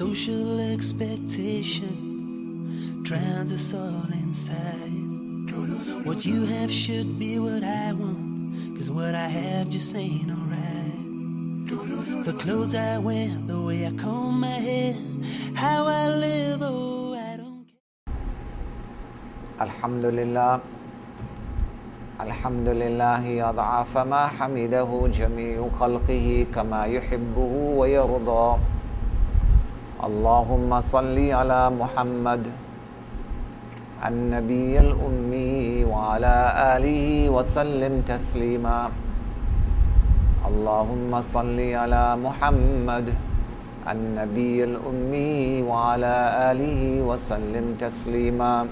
Social expectation drowns us all inside. What you have should be what I want, 'cause what I have just ain't alright. The clothes I wear, the way I comb my hair, how I live, oh, I don't care. Alhamdulillah. Alhamdulillahi ad'afa ma hamidahu jami'u khalqihi kama yuhibbuhu wa yarda. Allahumma salli ala Muhammad النبي الأمي وعلى آله وسلم تسليما. اللهم صل على محمد النبي الأمي وعلى آله وسلم تسليما.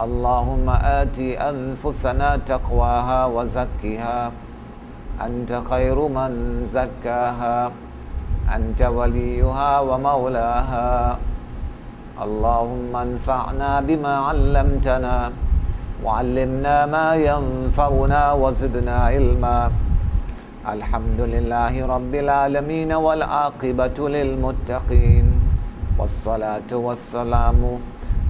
اللهم آت أنفسنا تقواها وزكها أنت خير من زكاها أنت وليها ومولاها. اللهم انفعنا بما علمتنا وعلمنا ما ينفعنا وزدنا علما. الحمد لله رب العالمين والعاقبة للمتقين والصلاة والسلام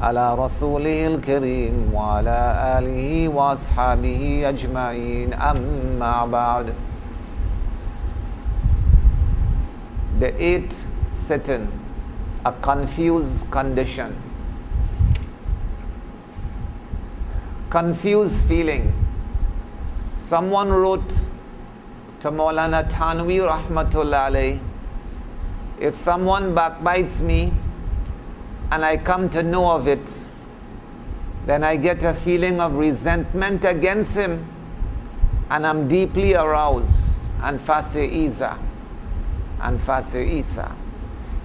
على رسوله الكريم وعلى آله وأصحابه أجمعين. أما بعد. The eighth sitting, a confused condition. Confused feeling. Someone wrote to Maulana Thanwi rahmatullah alayh, if someone backbites me and I come to know of it, then I get a feeling of resentment against him and I'm deeply aroused. And Fase Isa. And Fase Isa.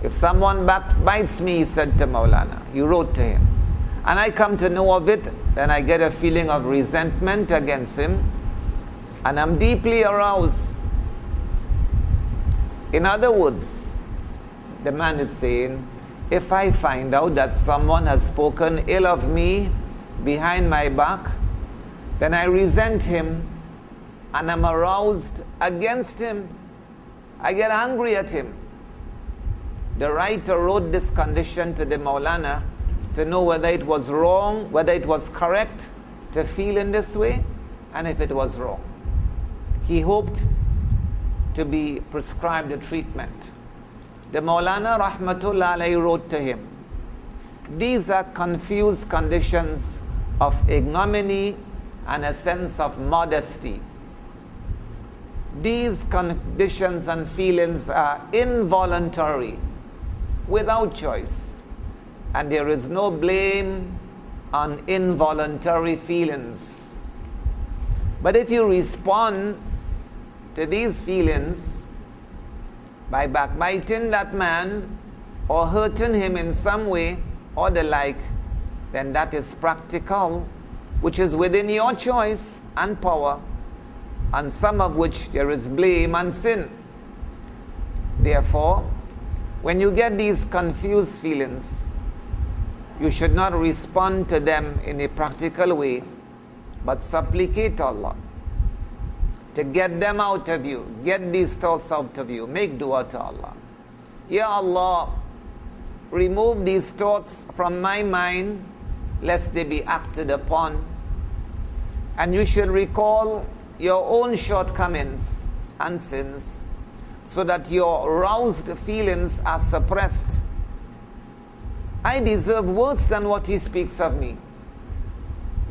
If someone backbites me, he said to Maulana, you wrote to him, and I come to know of it, then I get a feeling of resentment against him, and I'm deeply aroused. In other words, the man is saying, if I find out that someone has spoken ill of me behind my back, then I resent him, and I'm aroused against him. I get angry at him. The writer wrote this condition to the Maulana to know whether it was wrong, whether it was correct to feel in this way, and if it was wrong. He hoped to be prescribed a treatment. The Maulana rahmatullah alayhi wrote to him, these are confused conditions of ignominy and a sense of modesty. These conditions and feelings are involuntary, without choice, and there is no blame on involuntary feelings. But if you respond to these feelings by backbiting that man or hurting him in some way or the like, then that is practical, which is within your choice and power, and some of which there is blame and sin. Therefore, when you get these confused feelings, you should not respond to them in a practical way, but supplicate Allah to get them out of you, get these thoughts out of you. Make dua to Allah. Ya Allah, remove these thoughts from my mind, lest they be acted upon. And you should recall your own shortcomings and sins, so that your aroused feelings are suppressed. I deserve worse than what he speaks of me.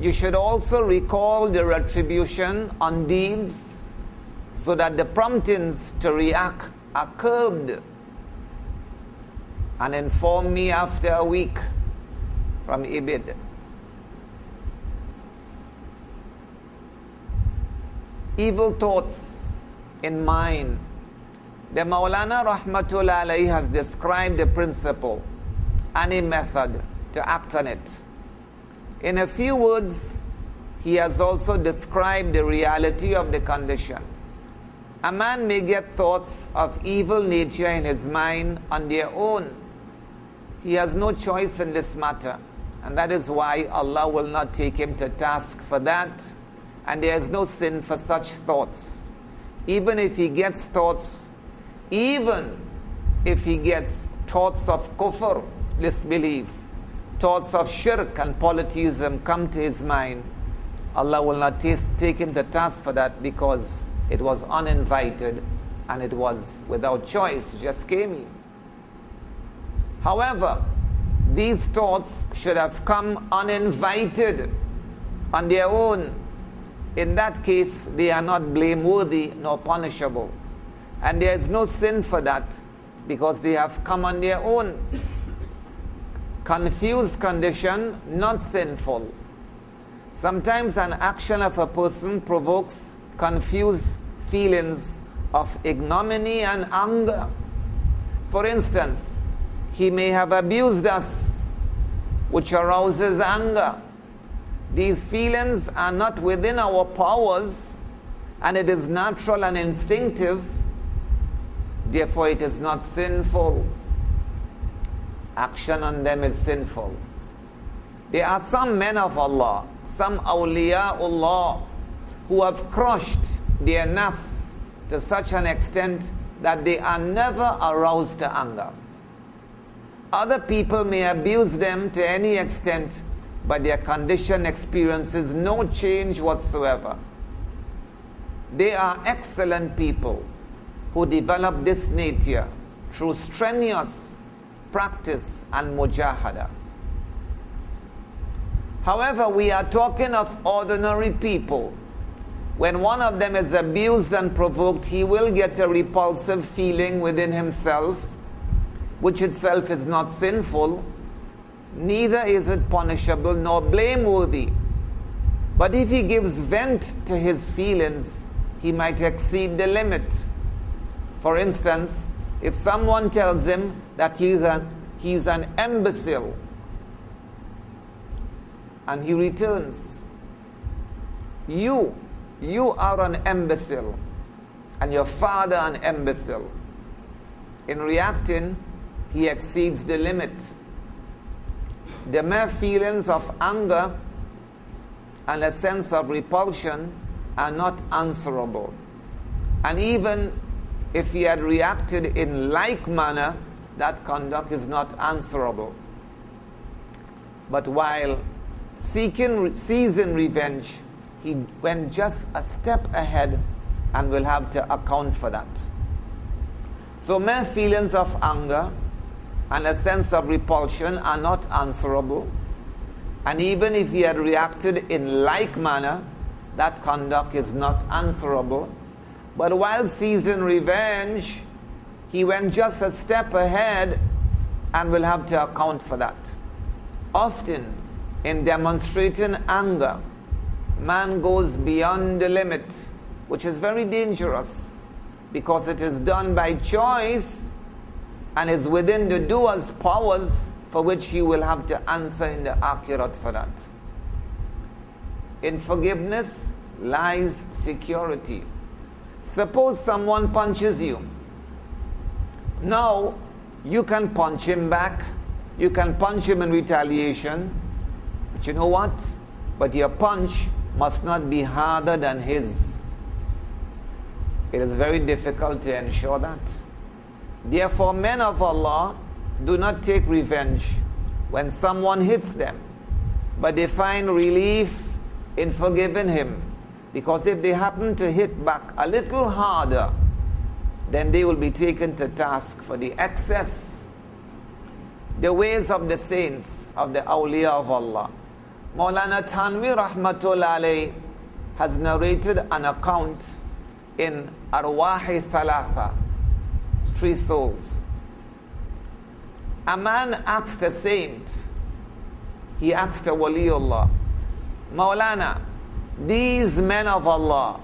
You should also recall the retribution on deeds, so that the promptings to react are curbed. And inform me after a week from Ibid. Evil thoughts in mind. The Maulana rahmatullah alayhi has described a principle and a method to act on it. In a few words, he has also described the reality of the condition. A man may get thoughts of evil nature in his mind on their own. He has no choice in this matter, and that is why Allah will not take him to task for that, and there is no sin for such thoughts. Even if he gets thoughts, even if he gets thoughts of kufr, disbelief, thoughts of shirk and polytheism come to his mind, Allah will not take him to task for that, because it was uninvited and it was without choice, it just came in. However, these thoughts should have come uninvited on their own. In that case, they are not blameworthy nor punishable. And there is no sin for that, because they have come on their own. Confused condition, not sinful. Sometimes an action of a person provokes confused feelings of ignominy and anger. For instance, he may have abused us, which arouses anger. These feelings are not within our powers, and it is natural and instinctive. Therefore, it is not sinful. Action on them is sinful. There are some men of Allah, some awliyaullah, who have crushed their nafs to such an extent that they are never aroused to anger. Other people may abuse them to any extent, but their condition experiences no change whatsoever. They are excellent people who develop this nature through strenuous practice and mujahada. However, we are talking of ordinary people. When one of them is abused and provoked, he will get a repulsive feeling within himself, which itself is not sinful, neither is it punishable nor blameworthy. But if he gives vent to his feelings, he might exceed the limit. For instance, if someone tells him that he's an imbecile, and he returns, you are an imbecile, and your father an imbecile. In reacting, he exceeds the limit. The mere feelings of anger and a sense of repulsion are not answerable. And even if he had reacted in like manner, that conduct is not answerable. But while seizing revenge, he went just a step ahead and will have to account for that. So mere feelings of anger and a sense of repulsion are not answerable. And even if he had reacted in like manner, that conduct is not answerable. But while seizing revenge, he went just a step ahead and will have to account for that. Often, in demonstrating anger, man goes beyond the limit, which is very dangerous, because it is done by choice and is within the doer's powers, for which he will have to answer in the akhirat for that. In forgiveness lies security. Suppose someone punches you. Now, you can punch him back. You can punch him in retaliation. But you know what? But your punch must not be harder than his. It is very difficult to ensure that. Therefore, men of Allah do not take revenge when someone hits them, but they find relief in forgiving him, because if they happen to hit back a little harder, then they will be taken to task for the excess. The ways of the saints, of the awliya of Allah. Maulana Tanwi Rahmatullah alayhi has narrated an account in Arwahi Thalatha, 3 souls. A man asked a saint, he asked a waliullah, Maulana, these men of Allah,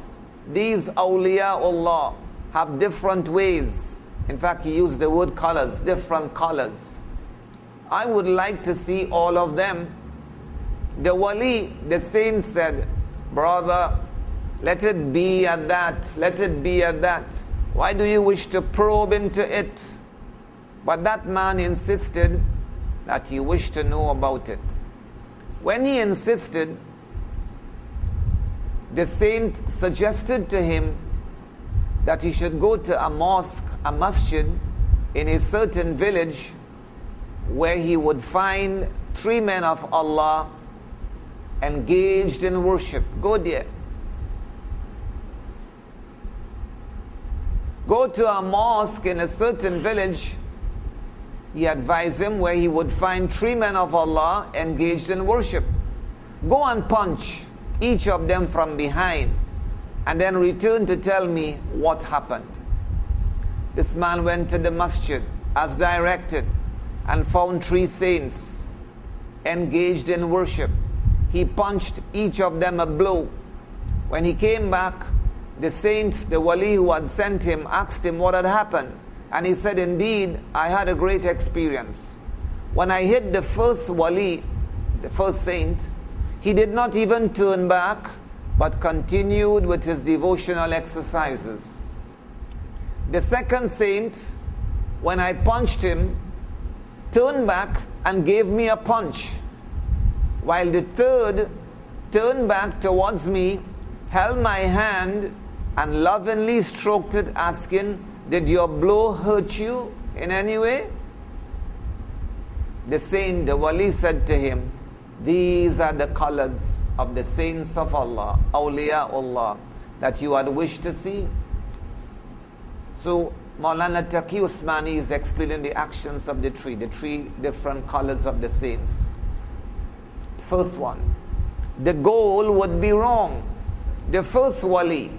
these awliyaullah have different ways. In fact, he used the word colors, different colors. I would like to see all of them. The wali, the saint said, brother, let it be at that, let it be at that. Why do you wish to probe into it? But that man insisted that he wished to know about it. When he insisted, the saint suggested to him that he should go to a mosque, a masjid, in a certain village where he would find 3 men of Allah engaged in worship. Go there. Go to a mosque in a certain village, he advised him, where he would find 3 men of Allah engaged in worship. Go and punch each of them from behind, and then return to tell me what happened. This man went to the masjid as directed and found 3 saints engaged in worship. He punched each of them a blow. When he came back, the saint, the wali who had sent him, asked him what had happened. And he said, indeed, I had a great experience. When I hit the first wali, the first saint, he did not even turn back, but continued with his devotional exercises. The second saint, when I punched him, turned back and gave me a punch. While the third turned back towards me, held my hand, and lovingly stroked it, asking, did your blow hurt you in any way? The saint, the wali, said to him, these are the colors of the saints of Allah, awliyaullah, that you had wished to see. So Maulana Taqi Usmani is explaining the actions of the 3 different colors of the saints. First one, the goal would be wrong. The first wali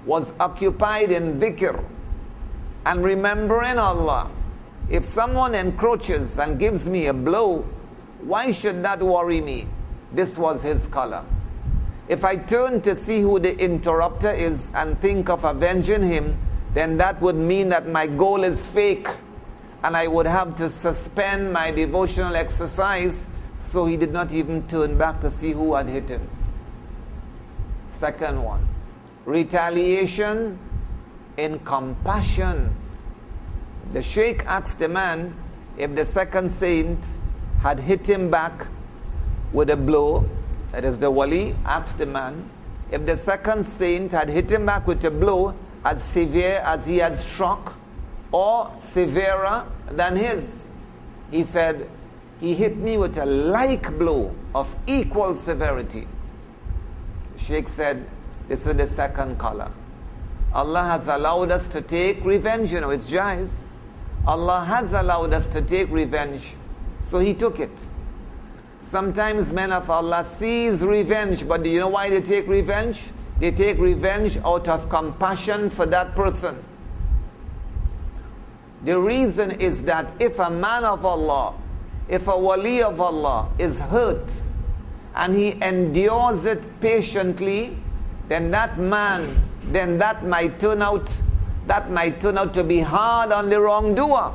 was occupied in dhikr and remembering Allah. If someone encroaches and gives me a blow, why should that worry me? This was his color. If I turn to see who the interrupter is and think of avenging him, then that would mean that my goal is fake, and I would have to suspend my devotional exercise. So he did not even turn back to see who had hit him. Second one, retaliation in compassion. The sheikh asked the man if the second saint had hit him back with a blow. That is, the wali asked the man if the second saint had hit him back with a blow as severe as he had struck, or severer than his. He said, he hit me with a like blow of equal severity. The sheikh said, this is the second color. Allah has allowed us to take revenge. You know, it's jais. Allah has allowed us to take revenge, so he took it. Sometimes men of Allah seize revenge, but do you know why they take revenge? They take revenge out of compassion for that person. The reason is that if a man of Allah, if a wali of Allah is hurt and he endures it patiently, then that might turn out to be hard on the wrongdoer.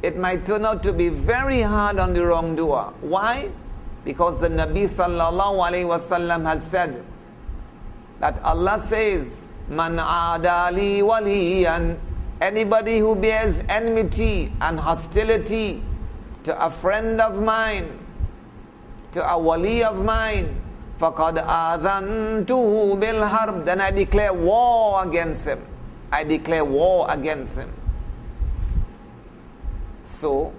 It might turn out to be very hard on the wrongdoer. Why? Because the Nabi sallallahu alaihi wasallam has said that Allah says, Man adali waliyan, anybody who bears enmity and hostility to a friend of mine, to a wali of mine, faqad adhantuhu bil harb, then I declare war against him. I declare war against him. So,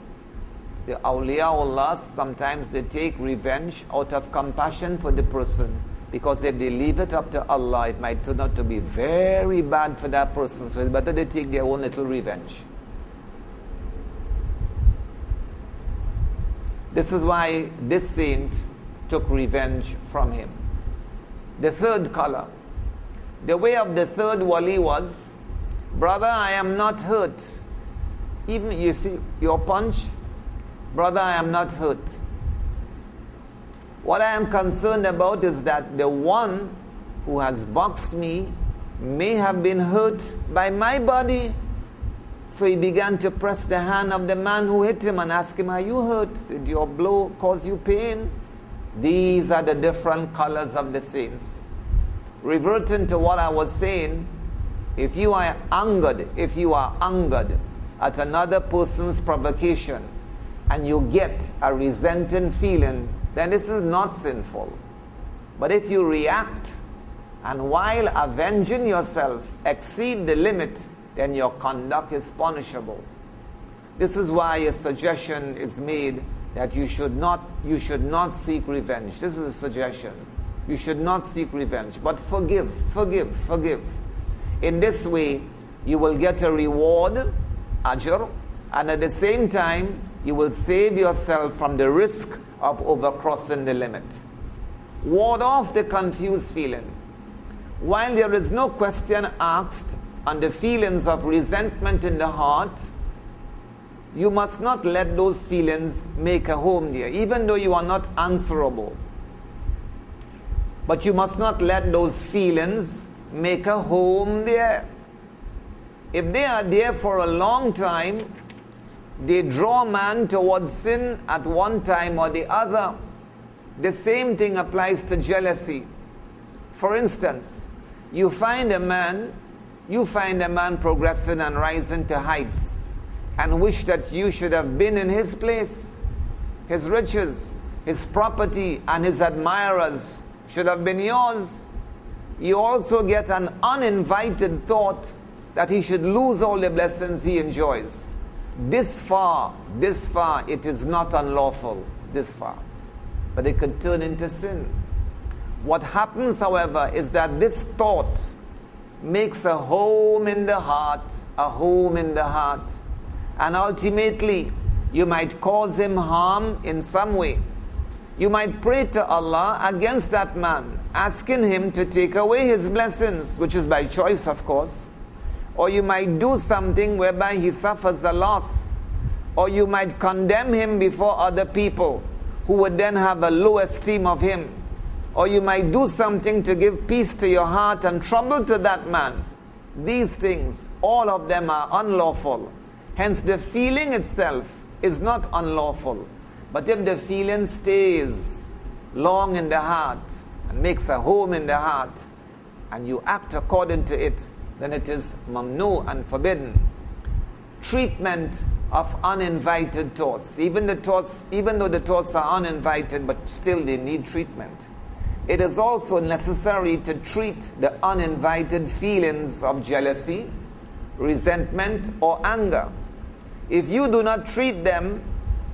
the awliyaullah, sometimes they take revenge out of compassion for the person, because if they leave it up to Allah, it might turn out to be very bad for that person. So it's better they take their own little revenge. This is why this saint took revenge from him. The third color. The way of the third wali was, brother, I am not hurt. Even, you see, your punch, brother, I am not hurt. What I am concerned about is that the one who has boxed me may have been hurt by my body. So he began to press the hand of the man who hit him and ask him, are you hurt? Did your blow cause you pain? These are the different colors of the saints. Reverting to what I was saying, if you are angered at another person's provocation and you get a resenting feeling, then this is not sinful. But if you react and while avenging yourself exceed the limit then your conduct is punishable. This is why a suggestion is made that you should not seek revenge. This is a suggestion. You should not seek revenge, but forgive. In this way, you will get a reward, ajr, and at the same time, you will save yourself from the risk of overcrossing the limit. Ward off the confused feeling. While there is no question asked on the feelings of resentment in the heart, you must not let those feelings make a home there, even though you are not answerable. But you must not let those feelings make a home there. If they are there for a long time, they draw man towards sin at one time or the other. The same thing applies to jealousy. For instance, you find a man progressing and rising to heights and wish that you should have been in his place. His riches, his property, and his admirers should have been yours. You also get an uninvited thought that he should lose all the blessings he enjoys. This far, it is not unlawful, this far. But it could turn into sin. What happens, however, is that this thought makes a home in the heart, and ultimately, you might cause him harm in some way. You might pray to Allah against that man, asking him to take away his blessings, which is by choice, of course. Or you might do something whereby he suffers a loss. Or you might condemn him before other people who would then have a low esteem of him. Or you might do something to give peace to your heart and trouble to that man. These things, all of them are unlawful. Hence the feeling itself is not unlawful. But if the feeling stays long in the heart and makes a home in the heart, and you act according to it, then it is mamnu and forbidden. Treatment of uninvited thoughts. Even though the thoughts are uninvited, but still they need treatment. It is also necessary to treat the uninvited feelings of jealousy, resentment, or anger. If you do not treat them,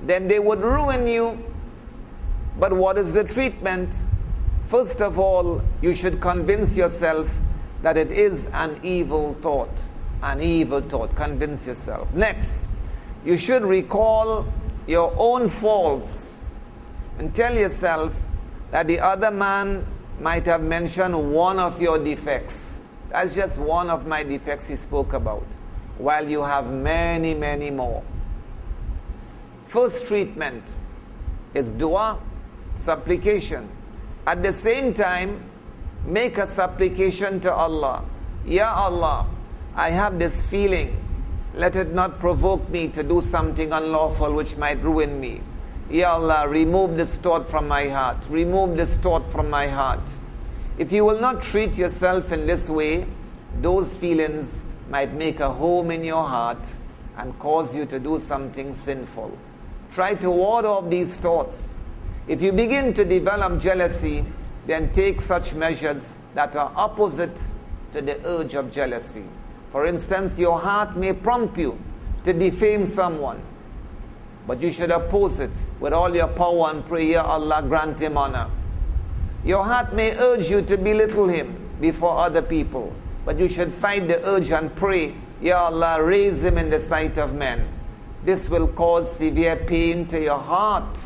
then they would ruin you. But what is the treatment? First of all, you should convince yourself that it is an evil thought. An evil thought. Convince yourself. Next, you should recall your own faults and tell yourself that the other man might have mentioned one of your defects. That's just one of my defects he spoke about, while you have many, many more. First treatment is dua, supplication. At the same time, make a supplication to Allah. Ya Allah, I have this feeling. Let it not provoke me to do something unlawful which might ruin me. Ya Allah, remove this thought from my heart. Remove this thought from my heart. If you will not treat yourself in this way, those feelings might make a home in your heart and cause you to do something sinful. Try to ward off these thoughts. If you begin to develop jealousy, then take such measures that are opposite to the urge of jealousy. For instance, your heart may prompt you to defame someone, but you should oppose it with all your power and pray, Ya Allah, grant him honor. Your heart may urge you to belittle him before other people, but you should fight the urge and pray, Ya Allah, raise him in the sight of men. This will cause severe pain to your heart,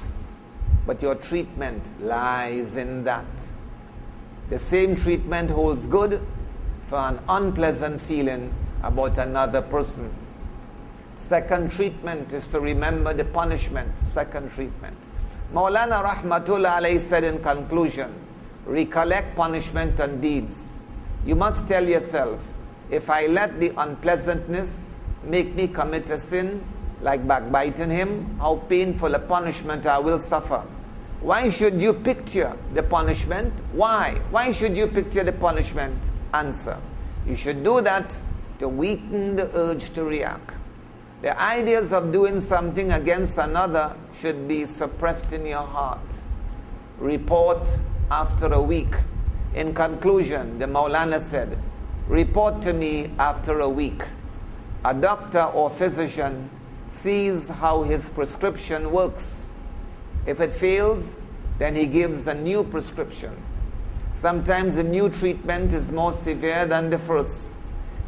but your treatment lies in that. The same treatment holds good for an unpleasant feeling about another person. Second treatment is to remember the punishment. Second treatment. Maulana Rahmatullah alayhi said in conclusion, recollect punishment and deeds. You must tell yourself, if I let the unpleasantness make me commit a sin, like backbiting him, how painful a punishment I will suffer. Why should you picture the punishment? Why? Why should you picture the punishment? Answer. You should do that to weaken the urge to react. The ideas of doing something against another should be suppressed in your heart. Report after a week. In conclusion, the Maulana said, report to me after a week. A doctor or physician sees how his prescription works. If it fails, then he gives a new prescription. Sometimes the new treatment is more severe than the first.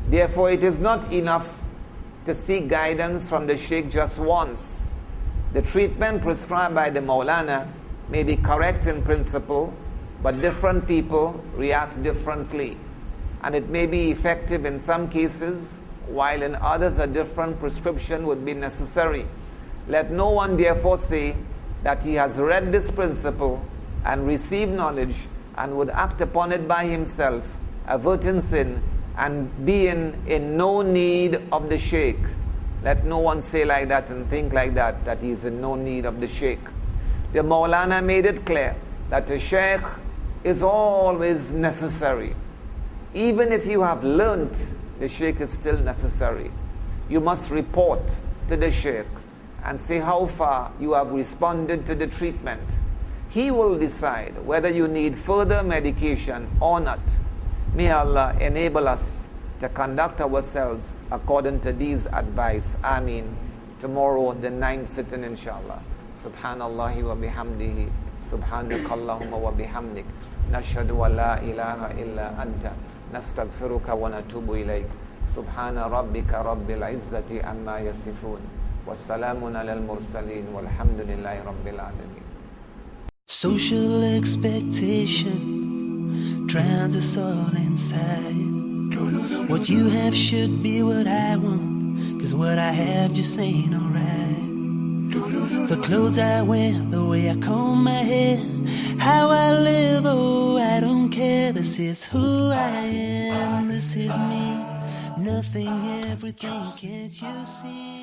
Therefore, it is not enough to seek guidance from the Sheikh just once. The treatment prescribed by the Maulana may be correct in principle, but different people react differently. And it may be effective in some cases, while in others a different prescription would be necessary. Let no one therefore say that he has read this principle and received knowledge and would act upon it by himself, averting sin and being in no need of the Sheikh. Let no one say like that and think like that, that he is in no need of the Sheikh. The Maulana made it clear that the Sheikh is always necessary. Even if you have learnt, the Sheikh is still necessary. You must report to the Sheikh and say how far you have responded to the treatment. He will decide whether you need further medication or not. May Allah enable us to conduct ourselves according to these advice. Ameen. Tomorrow, the 9th sitting, inshallah. Subhanallah wa bihamdihi. Subhanakallahumma wa bihamdik. Nashhadu wa la ilaha illa anta. Nastaghfiruka wa natubu ilayk. Subhana rabbika rabbil izzati amma yasifun. Wassalamun alal mursaleen. Walhamdulillahi rabbil alameen. Social expectation drowns us all inside. What you have should be what I want, 'cause what I have just ain't alright. The clothes I wear, the way I comb my hair, how I live, oh I don't care. This is who I am, this is me. Nothing, everything, can't you see?